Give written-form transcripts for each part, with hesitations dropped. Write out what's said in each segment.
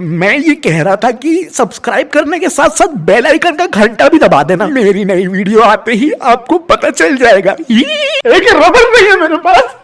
मैं ये कह रहा था कि सब्सक्राइब करने के साथ साथ बेल आइकन का घंटा भी दबा देना। मेरी नई वीडियो आते ही आपको पता चल जाएगा। एक रबर नहीं है मेरे पास,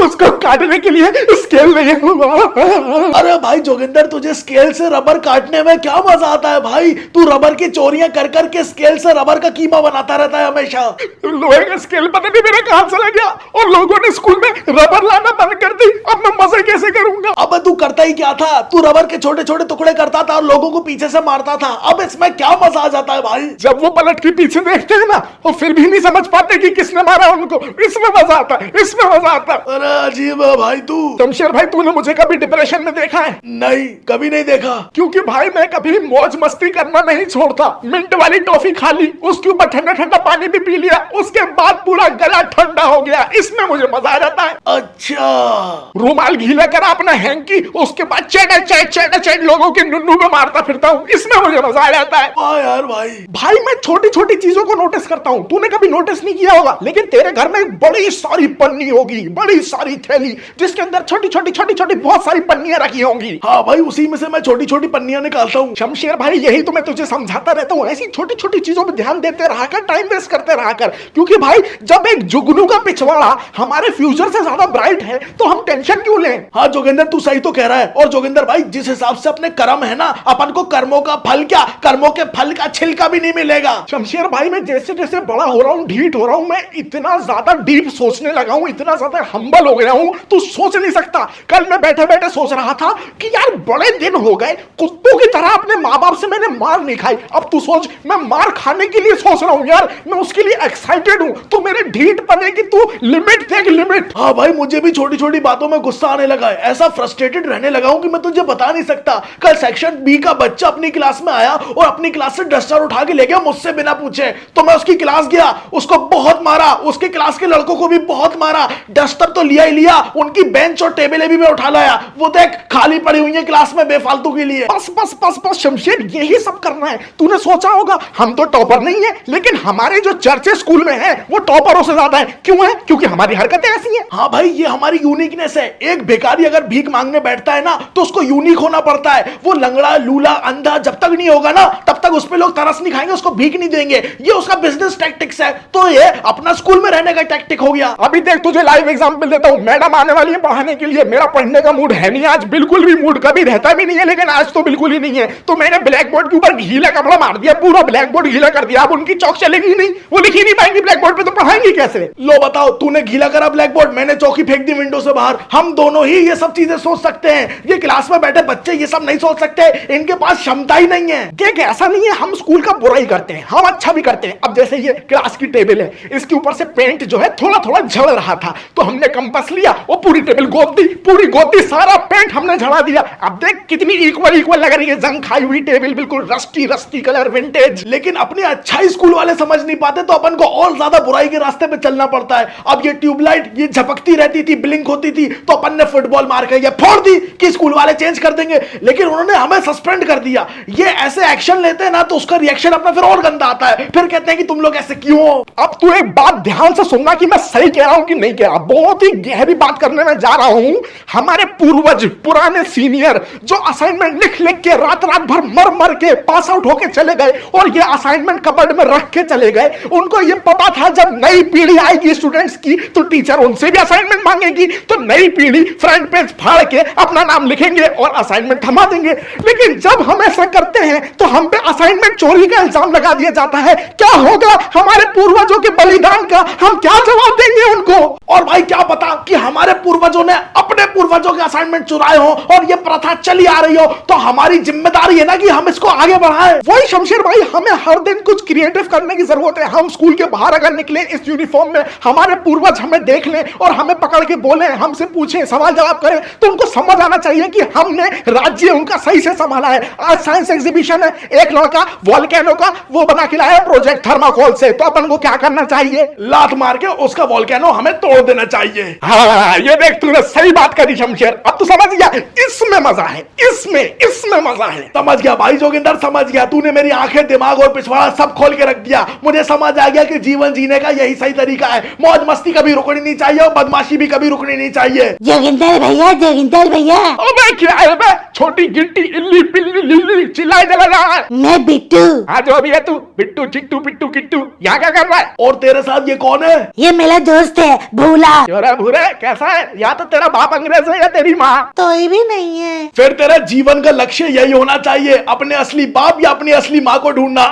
उसको काटने के लिए स्केल नहीं है। अरे भाई जोगिंदर, तुझे स्केल से रबर काटने में क्या मजा आता है भाई? तू रबर की चोरियां कर कर के स्केल से रबर का कीमा बनाता रहता है हमेशा। लोहे का स्केल पता नहीं मेरा कहां चला गया और लोगों ने स्कूल में रबर लाना बंद कर दी। अब मैं मजे कैसे करूंगा? अब तू करता ही क्या था? तू रबर के छोटे छोटे टुकड़े करता था और लोगों को पीछे से मारता था। अब इसमें क्या मजा आ जाता है भाई? जब वो पलट के पीछे देखते हैं ना और फिर भी नहीं समझ पाते कि किसने मारा उनको, इसमें मजा आता है, इसमें मजा आता है। अरे अजीब है भाई तू। शमशेर भाई, तूने मुझे कभी डिप्रेशन में देखा है? नहीं, कभी नहीं देखा। क्योंकि भाई मैं कभी मौज मस्ती करना नहीं छोड़ता। मिंट वाली टॉफी खा ली, उसके ऊपर ठंडा ठंडा पानी भी पी लिया, उसके बाद पूरा गला ठंडा हो गया। इसमें मुझे मजा आ जाता है। अच्छा, रूमाल गीला करा अपना हैंकी, उसके बाद चैट लोगों के नुन्नू में मारता फिरता हूँ। इसमें मुझे मजा आ जाता है। वाह यार भाई मैं छोटी छोटी चीजों को नोटिस करता हूँ। तूने कभी नोटिस नहीं किया होगा, लेकिन तेरे घर में बड़ी सारी पन्नी होगी, बड़ी सारी थैली, जिसके अंदर छोटी छोटी बहुत सारी पन्नियां रखी होंगी। हाँ भाई, उसी में से मैं छोटी छोटी पन्नियां निकालता हूँ। शमशेर भाई, यही तो मैं तुझे समझाता रहता हूँ। ऐसी छोटी छोटी चीजों में ध्यान देते रहा कर, टाइम वेस्ट करते रहा कर। क्योंकि भाई जब एक जुगनू का पिछवाड़ा हमारे फ्यूचर से ज्यादा ब्राइट है तो हम टेंशन क्यों लें? हाँ जोगिंदर, तू सही तो कह रहा है। और जोगिंदर भाई, जिस हिसाब से अपने कर्म है ना, अपन को कर्मों का फल क्या, कर्मों के फल का छिलका भी नहीं मिलेगा। शमशेर भाई, मैं जैसे जैसे बड़ा हो रहा हूँ, ढीठ हो रहा हूँ, मैं इतना ज्यादा डीप सोचने लगा हूँ, इतना ज्यादा हम्बल हो गया हूँ, तू सोच नहीं सकता। कल मैं बैठे बैठे सोच रहा था कि यार बड़े दिन हो गए, कुत्तों की तरह अपने माँ बाप से मैंने मार नहीं खाई। अब तू सोच, मैं मार खाने के लिए सोच रहा हूँ यार, मैं उसके लिए एक्साइटेड हूँ। तू मेरे ढीठ पने की तू लिमिट देख, लिमिट। हाँ भाई, मुझे भी छोटी छोटी बातों में गुस्सा आने लगा है। ऐसा फ्रस्ट्रेटेड रहने लगा हूं कि मैं तुझे बता नहीं सकता। कल सेक्शन बी का बच्चा अपनी क्लास में आया और अपनी क्लास से डस्टर उठा के ले गया मुझसे बिना पूछे। तो मैं उसकी क्लास गया, उसको बहुत मारा, उसके क्लास के लड़कों को भी बहुत मारा। डस्टर तो लिया ही लिया, उनकी बेंच और टेबलें भी मैं उठा लाया। वो देख, खाली पड़ी हुई है क्लास में बेफालतू के लिए। बस बस बस बस शमशेर, यही सब करना है। तूने सोचा होगा हम तो टॉपर नहीं है, लेकिन हमारे जो चर्चे स्कूल में है वो टॉपरों से ज्यादा है। क्यों है? क्योंकि हमारी हरकतें ऐसी हैं। हाँ भाई, ये हमारी यूनिकनेस है। एक भिखारी अगर भीख मांगने बैठता है ना तो उसको यूनिक होना पड़ता है। वो लंगड़ा, लूला, अंधा जब तक नहीं होगा ना तब तक उस पे लोग तरस नहीं खाएंगे, उसको भीख नहीं देंगे। ये उसका बिजनेस टैक्टिक्स है। तो ये अपना स्कूल में रहने का टैक्टिक हो गया। अभी देख, तुझे लाइव एग्जांपल देता हूं। मैडम आने वाली है पढ़ाने के लिए, मेरा पढ़ने का मूड है नहीं आज, बिल्कुल भी। मूड कभी रहता भी नहीं है, लेकिन आज तो बिल्कुल ही नहीं है। तो मैंने ब्लैक बोर्ड के ऊपर गीला कपड़ा मार दिया, पूरा ब्लैक बोर्ड गीला कर दिया। अब उनकी चौक चलेगी नहीं, वो लिख ही नहीं पाएंगी ब्लैक बोर्ड पे, तो पढ़ाएंगी कैसे? लो बताओ, तूने गीला करा ब्लैक बोर्ड, मैंने चौकी फेंक दी विंडो से बाहर। हम दोनों ही ये सब चीजें सोच सकते हैं। ये क्लास में बैठे बच्चे ये सब नहीं सोच सकते, इनके पास क्षमता ही नहीं है। देख, ऐसा नहीं है हम स्कूल का बुराई करते हैं, हम अच्छा भी करते हैं। अब जैसे ये क्लास की टेबल है, इसके ऊपर से पेंट जो है थोड़ा थोड़ा झड़ रहा था, तो हमने कंपास लिया, वो पूरी टेबल गोद दी, पूरी गोद दी, सारा पेंट हमने झड़ा दिया। अब देख कितनी इक्वल लग रही है, जंग खाई हुई टेबल, बिल्कुल रस्टी कलर, विंटेज। लेकिन अपनी अच्छाई स्कूल वाले समझ नहीं पाते, तो अपन को और ज्यादा बुराई के रास्ते पे चलना पड़ता है। अब ये ट्यूबलाइट ये झपकती रहती थी, ब्लिंक होती थी, तो अपन ने फुटबॉल मार के ये फोड़ दी कि स्कूल वाले चेंज कर देंगे, लेकिन उन्होंने हमें सस्पेंड कर दिया। ये ऐसे एक्शन लेते हैं ना तो उसका रिएक्शन अपना फिर और गंदा आता है। फिर कहते हैं कि तुम लोग ऐसे क्यों हो। अब तू एक बात ध्यान से सुनना कि मैं सही कह रहा हूं कि नहीं कह रहा। बहुत ही गहरी बात करने में जा रहा हूं। हमारे पूर्वज, पुराने सीनियर, जो असाइनमेंट लिख लिख के रात भर मर के पास आउट होके चले गए और ये असाइनमेंट कबर्ड में रख के चले गए, उनको ये पता था जब नई पीढ़ी आएगी स्टूडेंट्स की तो टीचर उनसे भी असाइनमेंट मांगेगी, तो नई पीढ़ी फ्रंट पेज फाड़ के अपना नाम लिखेंगे और असाइनमेंट थमा देंगे। लेकिन जब हम ऐसा करते हैं तो हम पे असाइनमेंट चोरी का इल्जाम लगा दिया जाता है। क्या होगा हमारे पूर्वजों के बलिदान का? हम क्या जवाब देंगे उनको? और भाई क्या पता कि हमारे पूर्वजों ने अपने पूर्वजों के असाइनमेंट चुराए हो और ये प्रथा चली आ रही हो, तो हमारी जिम्मेदारी है ना कि हम इसको आगे बढ़ाएं। वही शमशेर भाई, हमें हर दिन कुछ क्रिएटिव करने की जरूरत है। हम स्कूल के बाहर अगर निकले इस यूनिफॉर्म में, हमारे पूर्वज हमें देख लें और हमें पकड़ के बोले, हमसे पूछे, सवाल जवाब करें, तो उनको समझ आना चाहिए कि हमने राज्य उनका सही से संभाला है। आज साइंस एग्जीबिशन है, एक लड़का वॉल्केनो का वो बना के लाया प्रोजेक्ट थर्माकोल से, तो अपन को क्या करना चाहिए? लात मार के उसका वॉल्केनो हमें तोड़ देना चाहिए। हाँ, ये देख तूने सही बात करी शमशेर, अब तू समझ गया, इसमें मजा है, इसमें मजा है। समझ गया भाई जोगिंदर, समझ गया। तूने मेरी आंखें, दिमाग और पिछवाड़ा सब खोल के रख दिया। मुझे समझ आ गया कि जीवन जीने का यही सही तरीका है। मौज मस्ती कभी रुकनी नहीं चाहिए और बदमाशी भी कभी रुकनी नहीं चाहिए। जोगिंदर भैया अबे क्या है बे, छोटी गिट्टी इल्ली पिल्ली लिल्ली चिल्लाए चला जा रहा है। मैं बिट्टू। हाँ जो अभी है तू, बिट्टू चिट्टू पिट्टू किट्टू, यहाँ क्या कर रहा है? और तेरे साथ ये कौन है? ये मेरा दोस्त है भूला। क्यों भूरे, कैसा है? या तो तेरा बाप अंग्रेज है या तेरी माँ। कोई भी नहीं है। फिर तेरे जीवन का लक्ष्य यही होना चाहिए, अपने असली बाप या अपनी असली माँ को ढूंढना।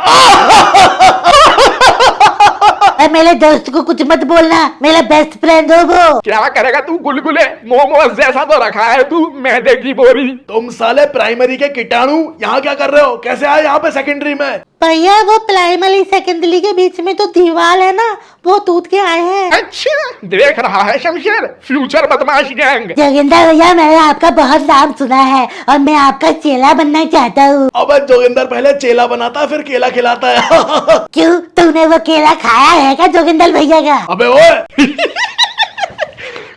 मेरे दोस्त को कुछ मत बोलना, मेरा बेस्ट फ्रेंड हो वो। क्या करेगा तू गुलगुले, मोमोज जैसा तो रखा है तू, मैदे की बोरी। तुम साले प्राइमरी के कीटाणु यहाँ क्या कर रहे हो? कैसे आए यहाँ पे सेकेंडरी में? भैया वो प्राइमरी सेकेंडरी के बीच में तो दीवार है ना, वो टूट के आए हैं। अच्छा, देख रहा है शमशेर, फ्यूचर बदमाश गैंग। जोगिंदर भैया मैंने आपका बहुत नाम सुना है और मैं आपका चेला बनना चाहता हूँ। अबे जोगिंदर पहले चेला बनाता है फिर केला खिलाता है। क्यों, तूने वो केला खाया है क्या जोगिंदर भैया का? अबे ओए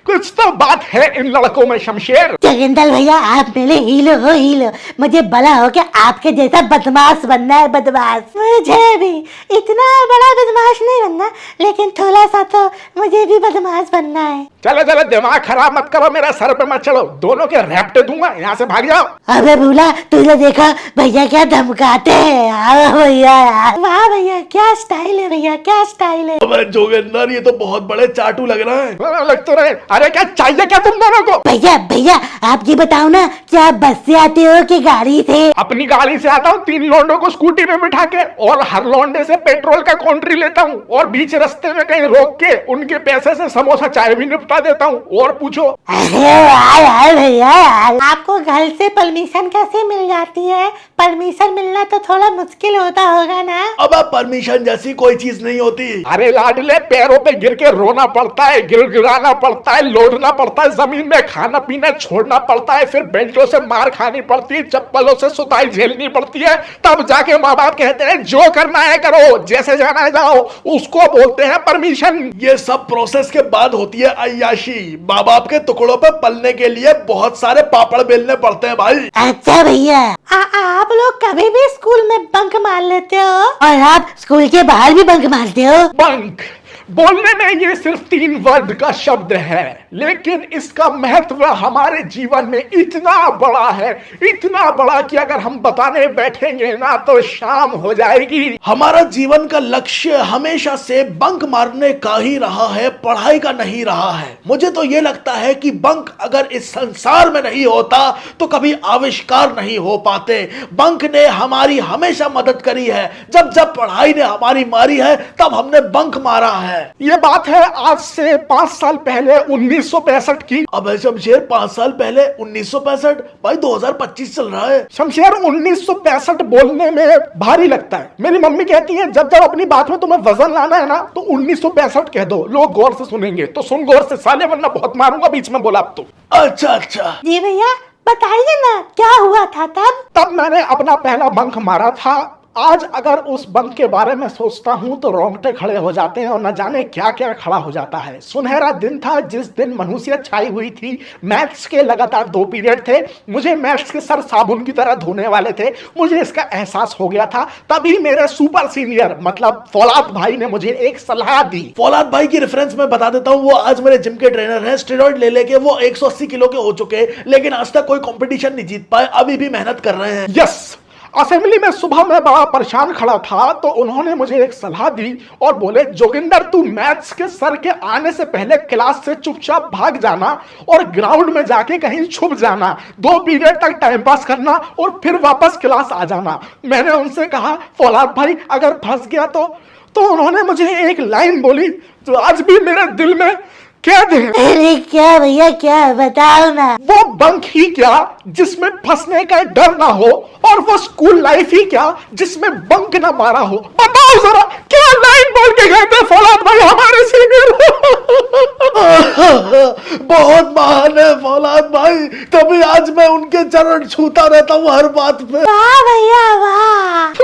कुछ तो बात है इन लड़कों में शमशेर। जोगिंदर भैया आप मेरे हीरो हो, हीरो। मुझे बड़ा हो के आपके जैसा बदमाश बनना है, बदमाश। मुझे भी इतना बड़ा बदमाश नहीं बनना, लेकिन थोड़ा सा तो मुझे भी बदमाश बनना है। चलो चलो, दिमाग खराब मत करो, मेरा सर पे मत चढ़ो, दोनों के रैप्टे दूंगा, यहाँ से भाग जाओ। अबे भूला, तूने देखा भैया क्या धमकाते हैं। आओ भैया, वाह भैया क्या स्टाइल है, भैया क्या स्टाइल है। अबे जोगिंदर ये तो बहुत बड़े चाटू लग रहा है। लग तो रहे। अरे क्या चाहिए क्या तुम दोनों को? भैया भैया आप ये बताओ ना, क्या आप बस से आते हो कि गाड़ी से? अपनी गाड़ी से आता हूँ, 3 लौंडों को स्कूटी में बिठा के, और हर लौंडे से पेट्रोल का कॉन्ट्री लेता हूँ, और बीच रास्ते में कहीं रोक के उनके पैसे से समोसा चाय भी निपटा देता हूँ। और पूछो। अरे भैया, आपको घर से परमिशन कैसे मिल जाती है? परमिशन मिलना तो थोड़ा मुश्किल होता होगा ना? अब परमिशन जैसी कोई चीज नहीं होती। अरे लाडले, पैरों पे गिर के रोना पड़ता है, गिड़गिड़ाना पड़ता है, लोटना पड़ता है, जमीन में खाना पीना छोड़ना पड़ता है, फिर बेल्टों से मार खानी पड़ती है, चप्पलों से सुताई झेलनी पड़ती है, तब जाके माँ बाप कहते हैं जो करना है करो, जैसे जाना है जाओ। उसको बोलते हैं परमिशन। ये सब प्रोसेस के बाद होती है अय्याशी। माँ बाप के टुकड़ों पे पलने के लिए बहुत सारे पापड़ बेलने पड़ते हैं भाई। अच्छा भैया, आप लोग कभी भी स्कूल में बंक मार लेते हो? और आप स्कूल के बाहर भी बंक मारते हो? बंक बोलने में ये सिर्फ 3 वर्ड का शब्द है, लेकिन इसका महत्व हमारे जीवन में इतना बड़ा है, इतना बड़ा कि अगर हम बताने बैठेंगे ना तो शाम हो जाएगी। हमारा जीवन का लक्ष्य हमेशा से बंक मारने का ही रहा है, पढ़ाई का नहीं रहा है। मुझे तो ये लगता है कि बंक अगर इस संसार में नहीं होता तो कभी आविष्कार नहीं हो पाते। बंक ने हमारी हमेशा मदद करी है। जब जब पढ़ाई ने हमारी मारी है तब हमने बंक मारा है। ये बात है आज से 5 साल पहले 1965 की। अब शमशेर 5 साल पहले 1965? भाई 2025 चल रहा है। शमशेर 1965 बोलने में भारी लगता है। मेरी मम्मी कहती है जब जब अपनी बात में तुम्हें वजन लाना है ना तो 1965 कह दो, लोग गौर से सुनेंगे। तो सुन गौर से साले, वरना बहुत मारूंगा बीच में बोला अब तो। अच्छा अच्छा जी भैया बताइए ना क्या हुआ था तब? तब मैंने अपना पहला बंक मारा था। आज अगर उस बंक के बारे में सोचता हूं तो रोंगटे खड़े हो जाते हैं और न जाने क्या क्या खड़ा हो जाता है। सुनहरा दिन था जिस दिन मनुष्य छाई हुई थी। मैथ्स के लगातार 2 पीरियड थे। मुझे मैथ्स के सर साबुन की तरह धोने वाले थे। मुझे इसका एहसास हो गया था। तभी मेरे सुपर सीनियर मतलब फौलाद भाई ने मुझे एक सलाह दी। फौलाद भाई की रेफरेंस मैं बता देता हूँ, वो आज मेरे जिम के ट्रेनर हैं। स्टेरॉइड ले लेके वो 180 किलो के हो चुके, लेकिन आज तक कोई कंपटीशन नहीं जीत पाए, अभी भी मेहनत कर रहे हैं। यस, असेंबली में सुबह मैं बड़ा परेशान खड़ा था तो उन्होंने मुझे एक सलाह दी और बोले जोगिंदर तू मैथ्स के सर के आने से पहले क्लास से चुपचाप भाग जाना और ग्राउंड में जाके कहीं छुप जाना, 2 पीरियड तक टाइम पास करना और फिर वापस क्लास आ जाना। मैंने उनसे कहा फौलाद भाई अगर फंस गया तो उन्होंने मुझे एक लाइन बोली जो आज भी मेरे दिल में कैद है। अरे क्या भैया, क्या बताओ ना। वो बंक ही क्या जिसमें फंसने का डर ना हो, और वो स्कूल लाइफ ही क्या जिसमें बंक ना मारा हो। बताओ जरा क्या लाइन बोल के गए थे फौलाद भाई हमारे सीनियर। बहुत महान है फौलाद भाई, तभी आज मैं उनके चरण छूता रहता हूँ हर बात पे। वाह भैया वाह।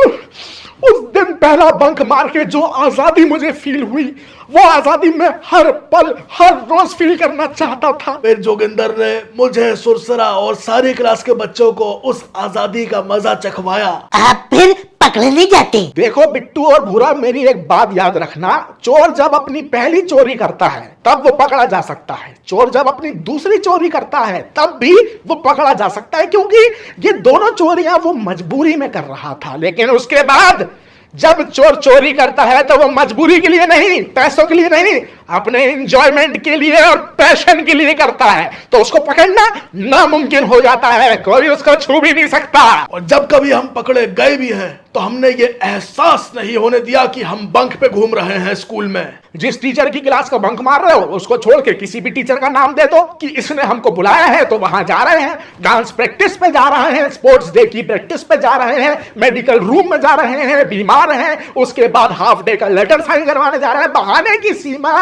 उस दिन पहला बंक मार के जो आजादी मुझे फील हुई, वो आजादी मैं हर पल हर रोज फील करना चाहता था। फिर जोगिंदर ने मुझे, सुरसरा और सारी क्लास के बच्चों को उस आजादी का मजा चखवाया। आप फिर पकड़े नहीं जाते? देखो बिट्टू और भूरा, मेरी एक बात याद रखना, चोर जब अपनी पहली चोरी करता है तब वो पकड़ा जा सकता है, चोर जब अपनी दूसरी चोरी करता है तब भी वो पकड़ा जा सकता है, क्योंकि ये दोनों चोरियां वो मजबूरी में कर रहा था। लेकिन उसके बाद जब चोर चोरी करता है तो वो मजबूरी के लिए नहीं, पैसों के लिए नहीं, अपने एंजॉयमेंट के लिए और पैशन के लिए करता है, तो उसको पकड़ना नामुमकिन हो जाता है, कोई उसको छू भी नहीं सकता। और जब कभी हम पकड़े गए भी हैं तो हमने ये एहसास नहीं होने दिया कि हम बंक पे घूम रहे हैं स्कूल में। जिस टीचर की क्लास का बंक मार रहे हो उसको छोड़ के किसी भी टीचर का नाम दे दो कि इसने हमको बुलाया है तो वहां जा रहे हैं, डांस प्रैक्टिस पे जा रहे हैं, स्पोर्ट्स डे की प्रैक्टिस पे जा रहे हैं, मेडिकल रूम में जा रहे हैं, बीमार हैं, उसके बाद हाफ डे का लेटर साइन करवाने जा रहे हैं। बहाने की सीमा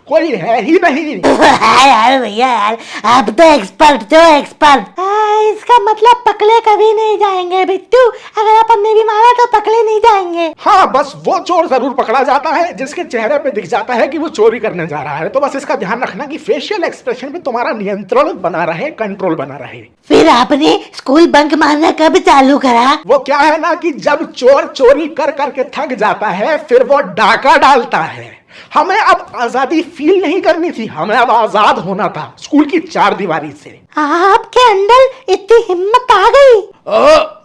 कोई है ही नहीं। यार भैया यार, आप तो एक्सपर्ट हो, एक्सपर्ट। इसका मतलब पकड़े कभी नहीं जाएंगे बिट्टू, अगर अपन ने भी मारा तो पकड़े नहीं जाएंगे। हाँ, बस वो चोर जरूर पकड़ा जाता है जिसके चेहरे पे दिख जाता है कि वो चोरी करने जा रहा है। तो बस इसका ध्यान रखना कि फेशियल एक्सप्रेशन पे तुम्हारा नियंत्रण बना रहे, कंट्रोल बना रहे। फिर आपने स्कूल बंक मारना कब चालू करा? वो क्या है ना कि जब चोर चोरी कर करके थक जाता है फिर वो डाका डालता है। हमें अब आजादी फील नहीं करनी थी, हमें अब आजाद होना था स्कूल की चार दीवारी से। आपके अंदर इतनी हिम्मत आ गई?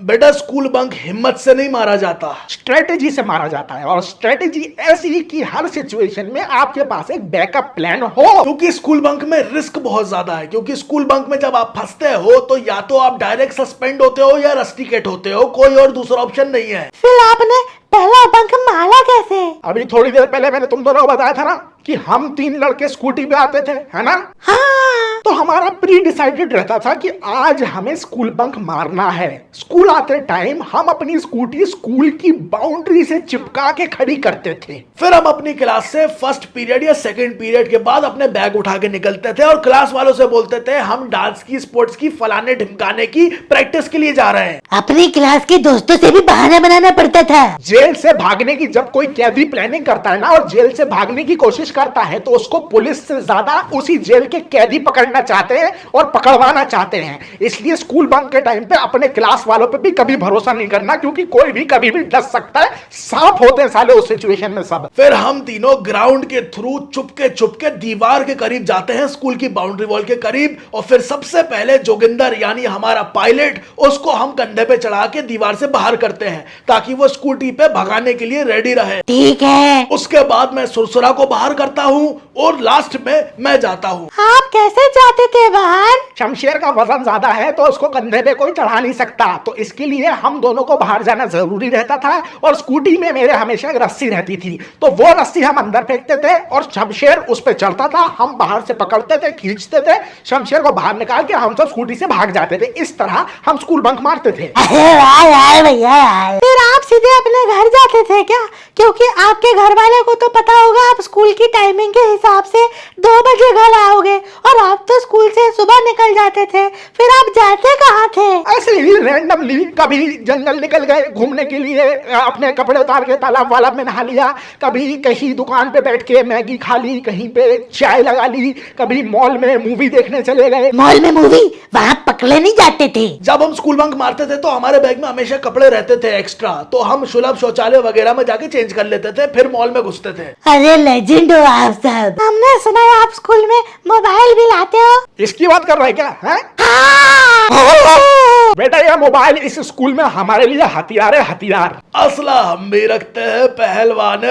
बेटा, स्कूल बंक हिम्मत से नहीं मारा जाता, स्ट्रेटेजी से मारा जाता है। और स्ट्रेटेजी ऐसी कि हर सिचुएशन में आपके पास एक बैकअप प्लान हो। क्योंकि स्कूल बंक में रिस्क बहुत ज्यादा है, क्योंकि स्कूल बंक में जब आप फंसते हो तो या तो आप डायरेक्ट सस्पेंड होते हो या रस्टिकेट होते हो, कोई और दूसरा ऑप्शन नहीं है। फिर आपने पहला बंक मारा कैसे? अभी थोड़ी देर पहले मैंने तुम दोनों को बताया था ना कि हम तीन लड़के स्कूटी पे आते थे, है ना? हाँ। तो हमारा प्री डिसाइडेड रहता था कि आज हमें स्कूल बंक मारना है। स्कूल आते टाइम हम अपनी स्कूटी स्कूल की बाउंड्री से चिपका के खड़ी करते थे। फिर हम अपनी क्लास से फर्स्ट पीरियड या सेकंड पीरियड के बाद अपने बैग उठा के निकलते थे और क्लास वालों से बोलते थे हम डांस की, स्पोर्ट्स की, फलाने ढिमकाने की प्रैक्टिस के लिए जा रहे हैं। अपनी क्लास के दोस्तों से भी बहाना बनाना पड़ता था। जेल से भागने की जब कोई कैदी प्लानिंग करता है ना और जेल से भागने की कोशिश करता है तो उसको पुलिस से ज्यादा उसी जेल के कैदी पकड़ना चाहते हैं और पकड़वाना चाहते हैं। इसलिए स्कूल बंक के टाइम पे अपने क्लास वालों पे भी कभी भरोसा नहीं करना, क्योंकि कोई भी कभी भी डस सकता है, सांप होते हैं साले उस सिचुएशन में सब। फिर हम तीनों ग्राउंड के थ्रू चुपके दीवार के करीब जाते हैं, स्कूल की बाउंड्री वॉल के करीब, और फिर सबसे पहले जोगिंदर यानी हमारा पायलट, उसको हम कंधे पे चढ़ा के दीवार से बाहर करते हैं ताकि वो स्कूटी पे भगाने के लिए रेडी रहे। ठीक है। उसके बाद मैं सुरसुरा को बाहर करता हूँ और लास्ट में मैं जाता हूँ। आप कैसे जाते थे बाहर? शमशेर का वजन ज्यादा है तो उसको कंधे पे कोई चढ़ा नहीं सकता, तो इसके लिए हम दोनों को बाहर जाना जरूरी रहता था। और स्कूटी में मेरे हमेशा एक रस्सी रहती थी, तो वो रस्सी हम अंदर फेंकते थे और शमशेर उस पे चढ़ता था, हम बाहर से पकड़ते थे, खींचते थे, शमशेर को बाहर निकाल के हम सब स्कूटी से भाग जाते थे। इस तरह हम स्कूल बंक मारते थे। अरे वाह यार भैया यार। फिर आप सीधे अपने घर जाते थे क्या? क्योंकि आपके घर वाले को तो पता होगा आप स्कूल की टाइमिंग के हिसाब से 2 बजे घर आओगे और आप तो स्कूल से सुबह निकल जाते थे। फिर आप जाते कहाँ थे? ऐसे ही रैंडमली, कभी जंगल निकल गए घूमने के लिए, अपने कपड़े उतार के तालाब वाला में नहा लिया, कभी कहीं दुकान पे बैठ के मैगी खा ली, कहीं पे चाय लगा ली, कभी मॉल में मूवी देखने चले गए। मॉल में मूवी? वहाँ पकड़े नहीं जाते थे? जब हम स्कूल बंक मारते थे तो हमारे बैग में हमेशा कपड़े रहते थे एक्स्ट्रा, तो हम सुलभ शौचालय वगैरह में जाके चेंज कर लेते थे, फिर मॉल में घुसते थे। अरे लेजेंड हो आप सब। हमने सुना है आप स्कूल में मोबाइल भी लाते हो। इसकी बात कर रहे हैं क्या? है? बेटा ये मोबाइल इस स्कूल में हमारे लिए हथियार है, हथियार। असला हम भी रखते हैं पहलवान।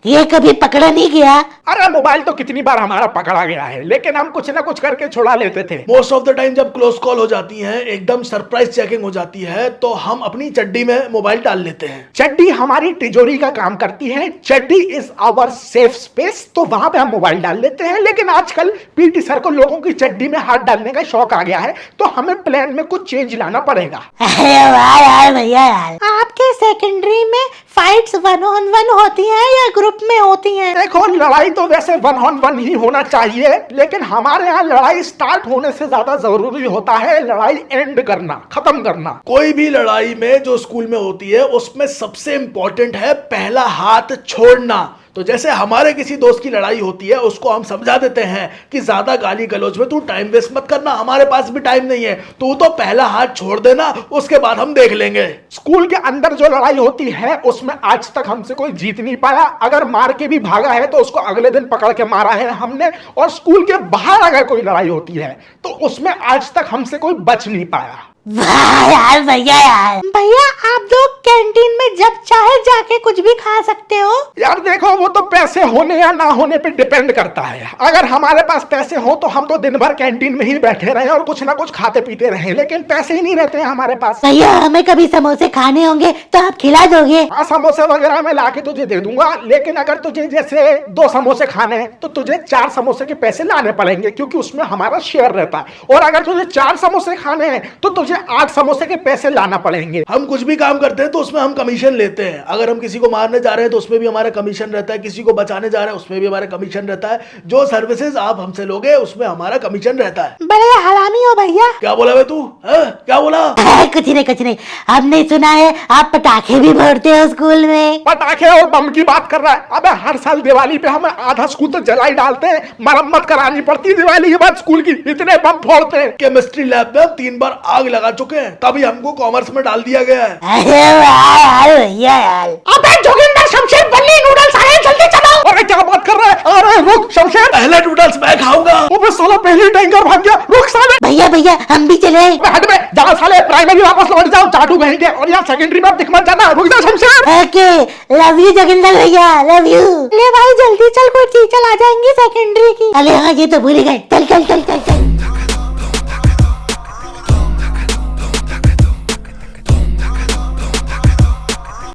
ये कभी पकड़ा नहीं गया? अरे मोबाइल तो कितनी बार हमारा पकड़ा गया है, लेकिन हम कुछ ना कुछ करके छुड़ा लेते थे। मोस्ट ऑफ द टाइम जब क्लोज कॉल हो जाती है, एकदम सरप्राइज चेकिंग हो जाती है, तो हम अपनी चड्डी में मोबाइल डाल लेते हैं। चड्डी हमारी तिजोरी का काम करती है, चड्डी इज आवर सेफ स्पेस, तो वहां पे हम मोबाइल डाल लेते हैं। लेकिन आजकल पीटी सर को लोगों की चड्डी में हाथ डालने का शौक आ गया है, तो हमें प्लान में कुछ चेंज लाना पड़ेगा। अरे वाह यार भैया यार। आपके सेकेंडरी में फाइट्स 1-on-1 होती हैं या ग्रुप में होती हैं? देखो, लड़ाई तो वैसे 1-on-1 ही होना चाहिए, लेकिन हमारे यहाँ लड़ाई स्टार्ट होने से ज्यादा जरूरी होता है लड़ाई एंड करना, खत्म करना। कोई भी लड़ाई में जो स्कूल में होती है उसमें सबसे इंपॉर्टेंट है पहला हाथ छोड़ना। तो जैसे हमारे किसी दोस्त की लड़ाई होती है उसको हम समझा देते हैं कि ज्यादा गाली गलौज में तू टाइम वेस्ट मत करना, हमारे पास भी टाइम नहीं है, तू तो पहला हाथ छोड़ देना, उसके बाद हम देख लेंगे। स्कूल के अंदर जो लड़ाई होती है उसमें आज तक हमसे कोई जीत नहीं पाया। अगर मार के भी भागा है तो उसको अगले दिन पकड़ के मारा है हमने। और स्कूल के बाहर अगर कोई लड़ाई होती है तो उसमें आज तक हमसे कोई बच नहीं पाया। वाह यार भैया यार। भैया आप लोग कैंटीन में जब चाहे जाके कुछ भी खा सकते हो? यार देखो, वो तो पैसे होने या ना होने पे डिपेंड करता है। अगर हमारे पास पैसे हो तो हम तो दिन भर कैंटीन में ही बैठे रहे और कुछ ना कुछ खाते पीते रहे, लेकिन पैसे ही नहीं रहते हैं हमारे पास। भैया हमें कभी समोसे खाने होंगे तो आप खिला दोगे? हाँ, समोसे वगैरह मैं लाके तुझे दे दूंगा, लेकिन अगर तुझे जैसे 2 समोसे खाने हैं तो तुझे 4 समोसे के पैसे लाने पड़ेंगे, क्योंकि उसमें हमारा शेयर रहता है। और अगर तुझे 4 समोसे खाने हैं तो तुझे 8 समोसे के पैसे लाना पड़ेंगे। हम कुछ भी काम करते हैं तो उसमें हम कमीशन लेते हैं। अगर हम किसी को मारने जा रहे हैं तो उसमें भी हमारा कमीशन रहता है, किसी को बचाने जा रहे हैं उसमें भी हमारा कमीशन रहता है। जो सर्विसेज आप हमसे लोगे उसमें हमारा कमीशन रहता है। बड़े हरामी हो भैया। क्या बोला बे तू? क्या बोला? कुछ नहीं कुछ नहीं, हमने सुना है आप पटाखे भी फोड़ते हो स्कूल में। पटाखे और बम की बात कर रहा है? अबे हर साल दिवाली पे हमें आधा स्कूल तो जला ही डालते हैं, मरम्मत करानी पड़ती है दिवाली के बाद स्कूल की, इतने बम फोड़ते हैं। केमिस्ट्री लैब में 3 बार आग लगा चुके हैं, तभी हमको कॉमर्स में डाल दिया गया है। अरे वाह यार भैया यार। अबे जोगिंदर, शमशेर, बल्ली, नूडल्स आए, जल्दी चलो। अरे क्या बात कर रहा है? अरे रुक शमशेर, पहले नूडल्स मैं खाऊंगा। अबे साला पहले टैंकर भाग गया, रुक साले। भैया भैया हम भी चले। हट में जाओ साले, प्राइमरी वापस लौट जाओ, चाटू कहेंगे। और यहाँ सेकेंडरी में दिख मत जाना, रुक जा Shamsher. Okay, love you Joginder भैया, लव यू। ले भाई जल्दी चल, कोई टीचर आ जाएंगे सेकेंडरी की। अरे हाँ ये तो भूल ही गए, चल चल चल चल चल।